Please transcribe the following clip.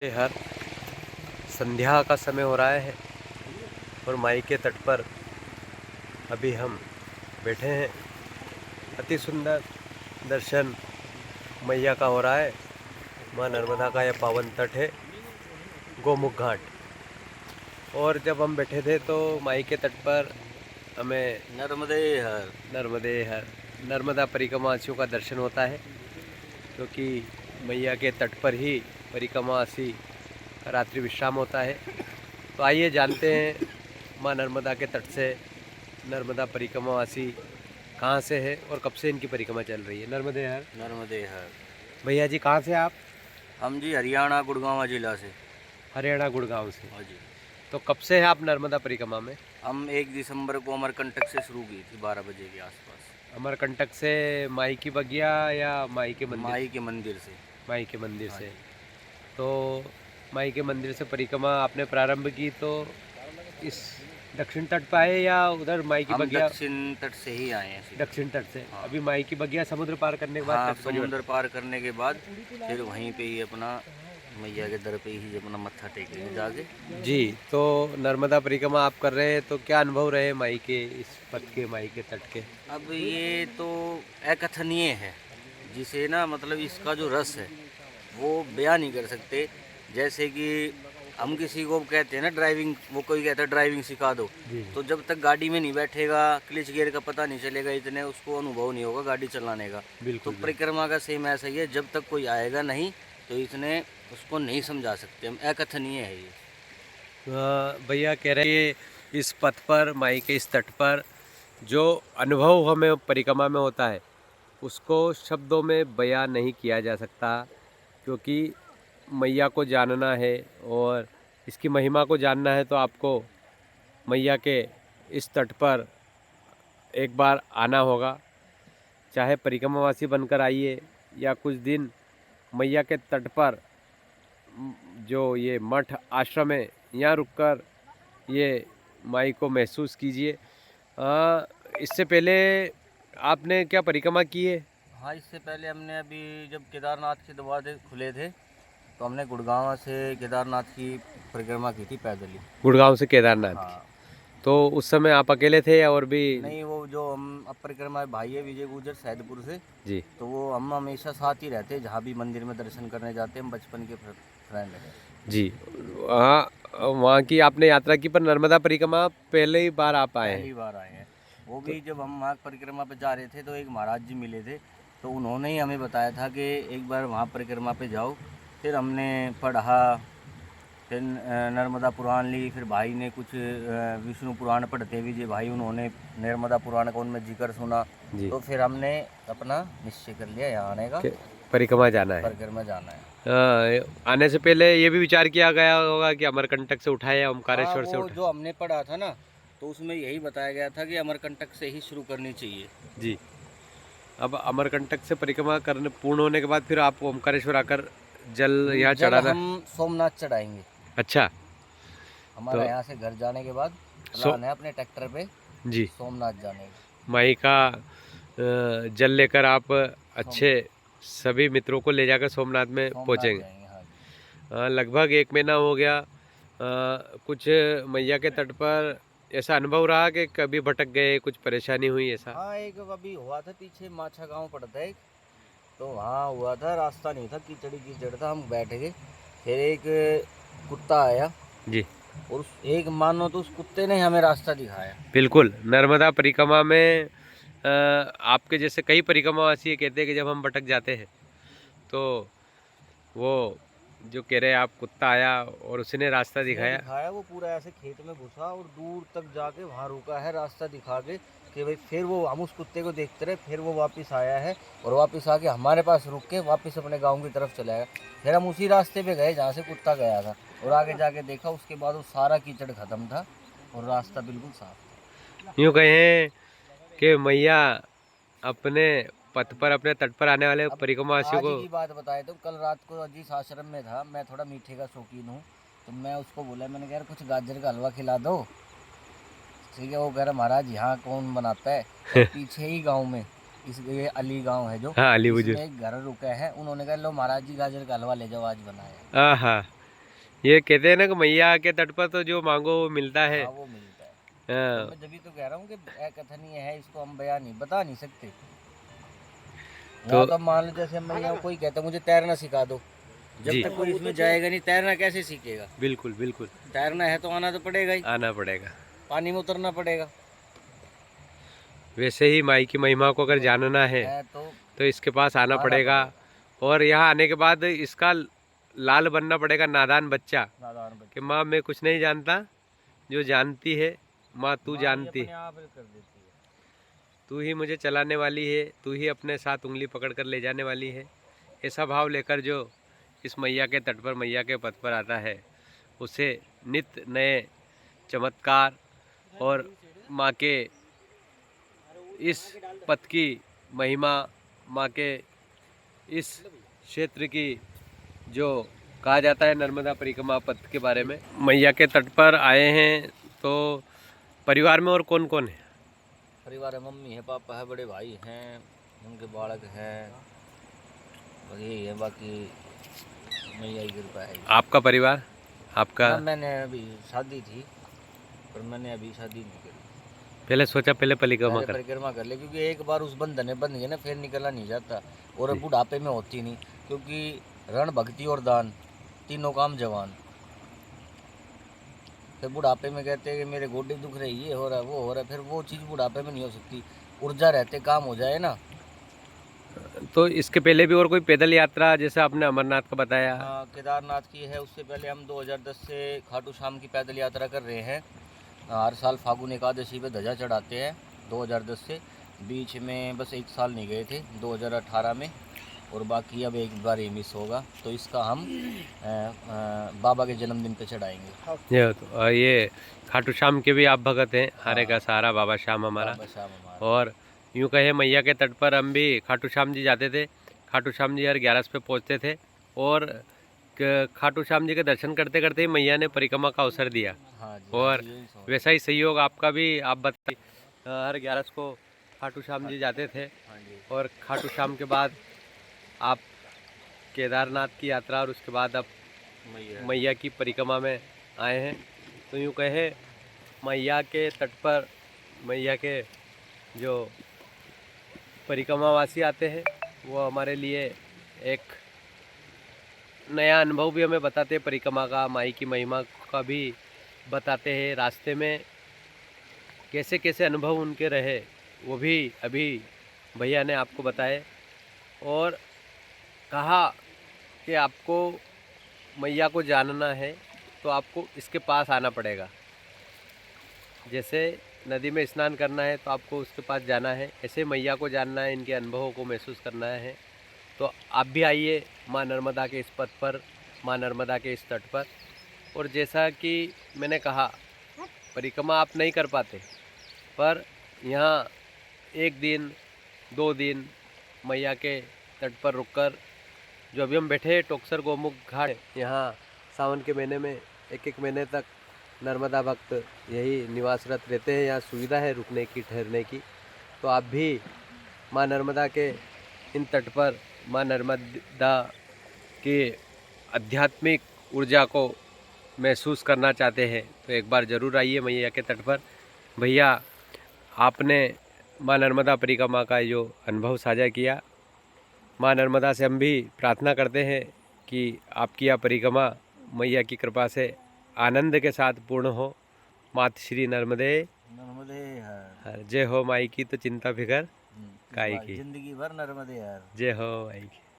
हर संध्या का समय हो रहा है और माई के तट पर अभी हम बैठे हैं। अति सुंदर दर्शन मैया का हो रहा है। माँ नर्मदा का यह पावन तट है, गोमुख घाट। और जब हम बैठे थे तो माई के तट पर हमें नर्मदा परिक्रमावासियों का दर्शन होता है, क्योंकि मैया के तट पर ही परिक्रमावासी रात्रि विश्राम होता है। तो आइए जानते हैं माँ नर्मदा के तट से नर्मदा परिक्रमावासी कहाँ से है और कब से इनकी परिक्रमा चल रही है। नर्मदे हर। भैया जी कहाँ से आप? हम जी हरियाणा गुड़गांव जिला से। हरियाणा गुड़गांव से। हाँ जी। तो कब से है आप नर्मदा परिक्रमा में? हम 1 दिसंबर को अमरकंटक से शुरू की थी 12 बजे के आसपास। अमरकंटक से माई की बगिया या माई के मंदिर? माई के मंदिर से। माई के मंदिर हाँ से। जी। तो माई के मंदिर से परिक्रमा आपने प्रारंभ की तो इस दक्षिण तट पर आए या उधर माई की हम बगिया? दक्षिण तट से ही आए हैं सीधे। दक्षिण तट से। हाँ। अभी माई की बगिया समुद्र पार करने के बाद हाँ, तट पर समुद्र पार करने के बाद फिर वहीं पे ही अपना मैया के दर पे ही अपना मत्था टेकेंगे जाके। जी। तो नर्मदा परिक्रमा आप कर रहे हैं तो क्या अनुभव रहे माई के इस पथ के, माई के तट के? अब ये तो अकथनीय है, जिसे ना मतलब इसका जो रस है वो बयान नहीं कर सकते। जैसे कि हम किसी को कहते हैं ना ड्राइविंग, वो कोई कहता है ड्राइविंग सिखा दो, तो जब तक गाड़ी में नहीं बैठेगा क्लच गियर का पता नहीं चलेगा, इतने उसको अनुभव नहीं होगा गाड़ी चलाने का। तो परिक्रमा का सेम ऐसा ही है, जब तक कोई आएगा नहीं तो इसने उसको नहीं समझा सकते हम। अकथनीय है ये। भैया कह रहे हैं इस पथ पर, माई के इस तट पर जो अनुभव हमें परिक्रमा में होता है उसको शब्दों में बयां नहीं किया जा सकता, क्योंकि मैया को जानना है और इसकी महिमा को जानना है तो आपको मैया के इस तट पर एक बार आना होगा। चाहे परिक्रमावासी बनकर आइए या कुछ दिन मैया के तट पर जो ये मठ आश्रम है यहाँ रुककर ये माई को महसूस कीजिए। इससे पहले आपने क्या परिक्रमा की है? हाँ, इससे पहले हमने अभी जब केदारनाथ के दरवाजे खुले थे तो हमने गुड़गांव से केदारनाथ की परिक्रमा की थी पैदल ही। गुड़गांव से केदारनाथ की। हाँ। तो उस समय आप अकेले थे या और भी? नहीं, वो जो हम अब परिक्रमा भाई है विजय गुजर सैदपुर से, जी। तो वो हम हमेशा साथ ही रहते हैं, जहाँ भी मंदिर में दर्शन करने जाते हैं। हम बचपन के फ्रेंड हैं जी। हाँ, वहाँ की आपने यात्रा की, पर नर्मदा परिक्रमा पहले ही बार आप आए हैं? पहली बार आए हैं। वो भी जब हम वहाँ परिक्रमा पे जा रहे थे तो एक महाराज जी मिले थे, तो उन्होंने ही हमें बताया था कि एक बार वहाँ परिक्रमा पे जाओ। फिर हमने पढ़ा, फिर नर्मदा पुराण ली, फिर भाई ने कुछ विष्णु पुराण पढ़ते विजय भाई, उन्होंने नर्मदा पुराण का उनमें जिक्र सुना। तो फिर हमने अपना निश्चय कर लिया यहाँ आने का, परिक्रमा जाना है। परिक्रमा जाना है। आने से पहले ये भी विचार किया गया होगा कि अमरकंटक से उठाए या ओमकारेश्वर से उठाए? जो हमने पढ़ा था ना, तो उसमें यही बताया गया था कि अमरकंटक से ही शुरू करनी चाहिए। जी। अब अमरकंटक से परिक्रमा करने पूर्ण होने के बाद फिर आप ओमकारेश्वर आकर जल यहाँ चढ़ाना? हम सोमनाथ चढ़ाएंगे। अच्छा। हमारा तो यहाँ से घर जाने के बाद प्लान है अपने ट्रैक्टर पे जी सोमनाथ जाने का। माई का जल लेकर आप अच्छे सभी मित्रों को ले जाकर सोमनाथ में पहुँचेंगे। हाँ। लगभग 1 महीना हो गया। कुछ मैया के तट पर ऐसा अनुभव रहा कि कभी भटक गए, कुछ परेशानी हुई ऐसा? हाँ, एक अभी हुआ था पीछे, माछा गांव पड़ता है, तो वहाँ हुआ था, रास्ता नहीं था, कीचड़ कीचड़ था, हम बैठ गए। फिर एक कुत्ता आया जी। और एक मानो तो उस कुत्ते ने हमें रास्ता दिखाया। बिल्कुल। नर्मदा परिक्रमा में आपके जैसे कई परिक्रमावासी ये कहते हैं कि जब हम भटक जाते हैं तो वो जो कह रहे हैं आप, कुत्ता आया और उसने रास्ता दिखाया। वो पूरा ऐसे खेत में घुसा और दूर तक जाके वहाँ रुका है रास्ता दिखा के कि भाई, फिर वो हम उस कुत्ते को देखते रहे, फिर वो वापस आया है और वापस आके हमारे पास रुक के वापस अपने गांव की तरफ चला गया। फिर हम उसी रास्ते पे गए जहाँ से कुत्ता गया था और आगे जाके देखा, उसके बाद वो सारा कीचड़ खत्म था और रास्ता बिल्कुल साफ था। यूँ कहें कि मैया अपने पथ पर, अपने तट पर आने वाले परिक्रमावासियों को। आज की बात बताए तो कल रात को जिस आश्रम में था, मैं थोड़ा मीठे का शौकीन हूँ, तो मैं उसको बोला, मैंने कहा यार कुछ गाजर का हलवा खिला दो। ठीक है, वो कह रहा महाराज यहाँ कौन बनाता है? तो पीछे ही गांव में ये अली गांव है जो, हाँ, अली इसमें एक घर रुके हैं, उन्होंने कहा लो महाराज जी गाजर का हलवा ले जाओ, आज बनाया। हाँ। ये कहते हैं ना कि मैया के तट पर तो जो मांगो वो मिलता है। हाँ वो मिलता है। हाँ, तो मैं जब तो कह रहा हूँ कि अकथनीय है, इसको हम बयान नहीं बता नहीं सकते। यहाँ तो मान लो जैसे मैया कोई कहता है मुझे तैरना सिखा दो, जब जी तक कोई इसमें जाएगा नहीं तैरना कैसे सीखेगा? बिल्कुल बिल्कुल तैरना है तो आना तो पड़ेगा ही, आना पड़ेगा। पानी में उतरना पड़ेगा। वैसे ही माई की महिमा को अगर जानना है है तो इसके पास आना आना पड़ेगा। और यहाँ आने के बाद इसका लाल बनना पड़ेगा, नादान बच्चा, नादान कि बच्चा। माँ मैं कुछ नहीं जानता, जो जानती है माँ तू माँ ही जानती, अपने आप कर देती है। तू ही मुझे चलाने वाली है, तू ही अपने साथ उंगली पकड़ कर ले जाने वाली है। ऐसा भाव लेकर जो इस मैया के तट पर, मैया के पथ पर आता है, उसे नित्य नए चमत्कार और माँ के इस पथ की महिमा, माँ के इस क्षेत्र की जो कहा जाता है नर्मदा परिक्रमा पथ के बारे में। मैया के तट पर आए हैं तो परिवार में और कौन कौन है? परिवार है, मम्मी है, पापा है, बड़े भाई हैं, उनके बालक हैं, और यही है। बाकी मैया की कृपा है। आपका परिवार? आपका? हाँ मैंने अभी शादी थी, पर मैंने अभी शादी नहीं करी। पहले सोचा पहले परिक्रमा पहले कर। परिक्रमा कर ले, क्योंकि एक बार उस बंधन में बंध गए ना फिर निकलना नहीं जाता, और जी। बुढ़ापे में होती नहीं, क्योंकि रण, भक्ति और दान तीनों काम जवान। फिर बुढ़ापे में कहते हैं कि मेरे गोडे दुख रही, ये हो रहा है, वो हो रहा है, फिर वो चीज़ बुढ़ापे में नहीं हो सकती। ऊर्जा रहते काम हो जाए ना। तो इसके पहले भी और कोई पैदल यात्रा, जैसे आपने अमरनाथ का बताया? हाँ केदारनाथ की है, उससे पहले हम 2010 से खाटू श्याम की पैदल यात्रा कर रहे हैं। हर साल फागुन एकादशी पे ध्वजा चढ़ाते हैं 2010 से। बीच में बस एक साल नहीं गए थे 2018 में, और बाकी अब एक बार ही मिस होगा, तो इसका हम बाबा के जन्मदिन पे चढ़ाएंगे। ये खाटू श्याम के भी आप भगत हैं? हारे का सहारा बाबा श्याम हमारा। बाबा श्याम हमारा। और यूँ कहे मैया के तट पर हम भी खाटू श्याम जी जाते थे। खाटू श्याम जी हर 11 पे पहुँचते थे, और खाटू श्याम जी के दर्शन करते करते ही मैया ने परिक्रमा का अवसर दिया। हाँ जी, और यही समझ। वैसा ही सहयोग आपका भी, आप बताइए। हर 11 को खाटू श्याम जी जाते थे, हाँ जी। और खाटू श्याम के बाद आप केदारनाथ की यात्रा, और उसके बाद आप मैया की परिक्रमा में आए हैं। तो यूँ कहे मैया के तट पर मैया के जो परिक्रमावासी आते हैं, वो हमारे लिए एक नया अनुभव भी हमें बताते हैं परिक्रमा का, माई की महिमा का भी बताते हैं। रास्ते में कैसे कैसे अनुभव उनके रहे वो भी अभी भैया ने आपको बताए, और कहा कि आपको मैया को जानना है तो आपको इसके पास आना पड़ेगा। जैसे नदी में स्नान करना है तो आपको उसके पास जाना है, ऐसे मैया को जानना है, इनके अनुभवों को महसूस करना है। तो आप भी आइए माँ नर्मदा के इस पथ पर, माँ नर्मदा के इस तट पर। और जैसा कि मैंने कहा, परिक्रमा आप नहीं कर पाते, पर यहाँ 1 दिन 2 दिन मैया के तट पर रुककर, जो अभी हम बैठे टोकसर गोमुख घाट, यहाँ सावन के महीने में 1-1 महीने तक नर्मदा भक्त यही निवासरत रहते हैं। यहाँ सुविधा है रुकने की, ठहरने की। तो आप भी माँ नर्मदा के इन तट पर माँ नर्मदा के आध्यात्मिक ऊर्जा को महसूस करना चाहते हैं तो एक बार ज़रूर आइए मैया के तट पर। भैया आपने माँ नर्मदा परिक्रमा का जो अनुभव साझा किया, माँ नर्मदा से हम भी प्रार्थना करते हैं कि आपकी यह परिक्रमा मैया की कृपा से आनंद के साथ पूर्ण हो। मात श्री नर्मदे नर्मदे हर। जय हो माई की तो चिंता फिकर काई की। जिंदगी भर नर्मदे हर। जय हो माई की।